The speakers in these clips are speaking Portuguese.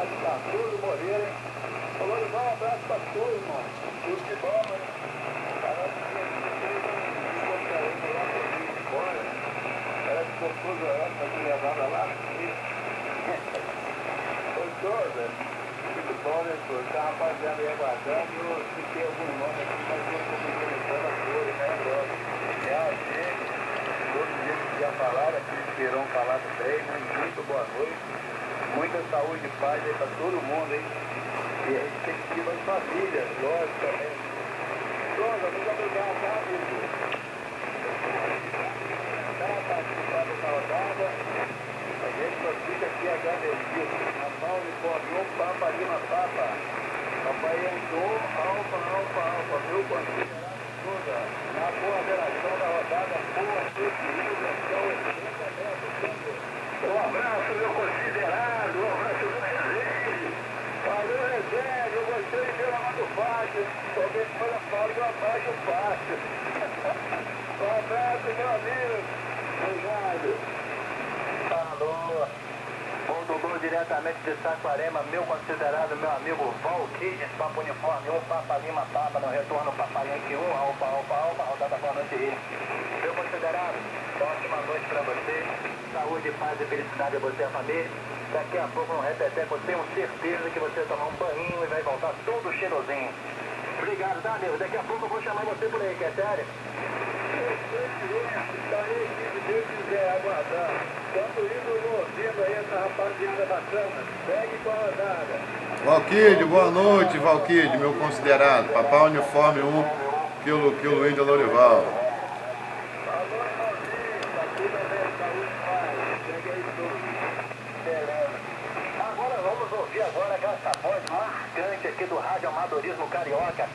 lá de Arthur Moreira, hein? Falou, irmão, um abraço pra tu, irmão. Tudo de bom, né? Parece que a gente fez um contaína lá pra mim de fora. Parece que ficou tudo pra te levava lá. Ô, Souza, muito bom, né, Souza? Tá rapaziada aí aguardando. Eu fiquei algum nome aqui, mas eu tô comunicando a cores, né, brother? Realmente, todos eles que já falaram, aqui esperam falar também. Muito boa noite. Muita saúde e paz aí pra todo mundo, hein? E a gente tem que seguir as famílias, lógico também. Souza, muito obrigado, tá, amigo? Tá, participar dessa rodada. A gente só fica aqui agradecido. Rapaz, uniforme 1, Papa Lima Papa. Papai entrou, Alfa, meu considerado Souza. Na boa geração da rodada, boa noite, Rio, versão 80 metros. Um abraço, meu considerado, um abraço do Rezende. Valeu, Rezende, eu gostei de ver lá do Fácil. Alguém foi a fala do abaixo fácil. Um abraço, meu amigo. Obrigado. Alô. Voltou diretamente de Saquarema, meu considerado, meu amigo Valquíris, Papa Uniforme 1, Papa Lima Papa, no retorno Papa Yankee 1, Alfa, rodada boa noite aí. Meu considerado, ótima noite pra você, saúde, paz e felicidade a você e a família. Daqui a pouco no Repeteco, eu tenho certeza que você vai tomar um banho e vai voltar todo cheirosinho. Obrigado, tá, amigo? Daqui a pouco eu vou chamar você por aí, que é sério? Tá aí, se Deus quiser aguardar. Tanto indo ouvindo aí essa rapaziada bacana. Segue com a rodada. Valquídio, boa noite, Valquídio, meu considerado. Papai Uniforme 1, quilo Índia Lorival. Alô, irmãozinho. Tá tudo bem, saúde e paz. Segue aí tudo. Beleza. Agora vamos ouvir agora essa voz marcante aqui do Rádio Amadorismo Carioca.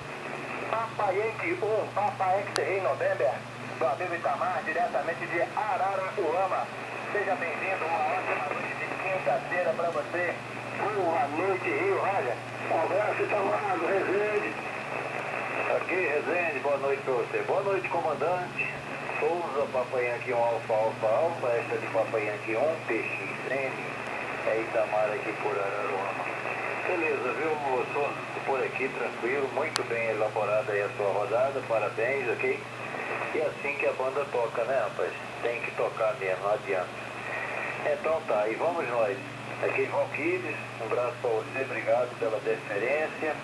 Papa Yankee 1, Papa X-Ray November. Do amigo Itamar, diretamente de Araruama. Seja bem-vindo, uma ótima noite de quinta-feira para você. Boa noite, Rio, olha. Um abraço, Itamar, do Rezende. Aqui, Rezende, boa noite para você. Boa noite, comandante. Souza, Papa Yankee 1, Alfa, esta de Papa Yankee 1, PXN. É Itamar aqui por Araruama. Beleza, viu, moço? Por aqui, tranquilo, muito bem elaborada aí a sua rodada, parabéns, ok? E assim que a banda toca, né, rapaz? Tem que tocar mesmo, não adianta. Então tá, e vamos nós. Aqui Valquíris, um abraço pra você, obrigado pela deferência.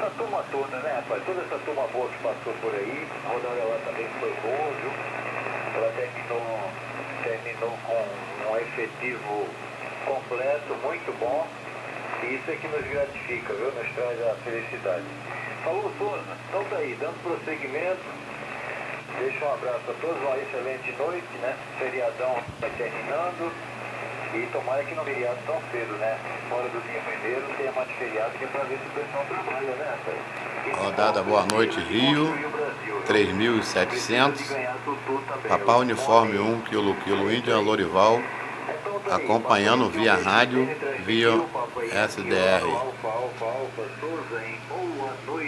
A turma toda, né, rapaz? Toda essa turma boa que passou por aí, a rodada lá também foi boa, viu? Ela terminou com um efetivo completo, muito bom. E isso é que nos gratifica, viu? Nos traz a felicidade. Falou, Souza. Então tá aí, dando prosseguimento. Deixa um abraço a todos, uma excelente noite, né? Feriadão vai terminando. E tomara que não feriado tão cedo, né? Fora do dia primeiro, tenha mais feriado que é pra ver se o pessoal trabalha, né, rapaz? Rodada Boa Noite Rio, 3.700. Papai Uniforme 1, quilo Índia Lorival. Acompanhando via rádio, via SDR. Alfa, Souza, hein? Boa noite.